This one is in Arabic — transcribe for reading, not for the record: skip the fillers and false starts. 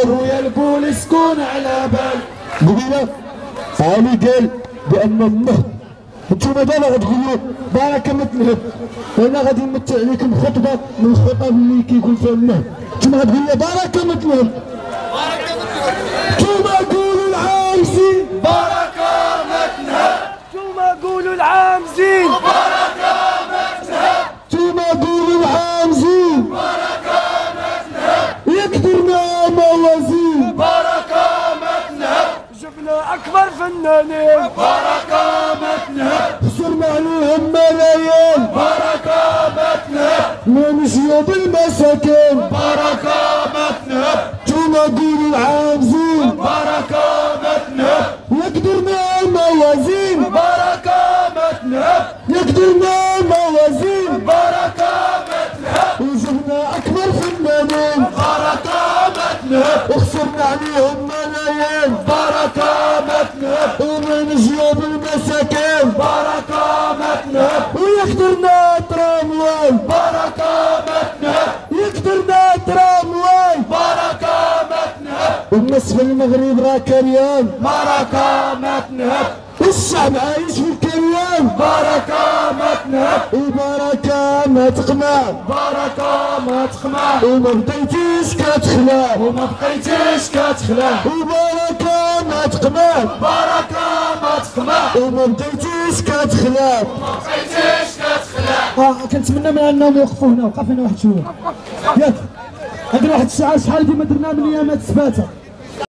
ويا البوليس كون على بال. قبيله علي قال بان الله انتوما دابا غتقولوا بركه مثلهم، وانا غادي نمثل عليكم خطبه من الخطب اللي كيقول فيها الله، انتوما غتقولوا بركه مثلهم. انتوما قولوا العامزين بركة متنها. انتوما قولوا العامزين بركة متنها. انتوما قولوا العامزين بركة متنها. يقدرنا موازين بركة متنها. جبنا اكبر فنانين بركة متنها. خسرنا عليهم ملايين بركة متنها. ونمشيو بالمساكين. بركة متنها. انتوما قولوا العامزين بركة متنها. يقدرنا موازين بركة متنها. يقدرنا موازين بركة متنها. وجبنا اكبر فنانين بركة متنها. وخسرنا عليهم ملايين بركة متنها. ونمشيو بالمساكين. بركة متنها. ويقدرنا ترامواي بركة متنها. يقدرنا ترامواي بركة متنها. والناس في المغرب راه كريان بركة متنها. والشعب عايش في الكريان. بركة متنها. البركة ما تقنع بركة ما تخمع. وما بقيتيش كتخلع. وما بقيتيش كتخلع. البركة ما تقنع بركة ما تخمع. وما بقيتيش كتخلع. وما بقيتيش كتخلع. كنتمنى من انهم يوقفوا هنا، وقف هنا واحد شويه ياك. عندنا واحد الشعار شحال ديما درنا من ايامات السباته.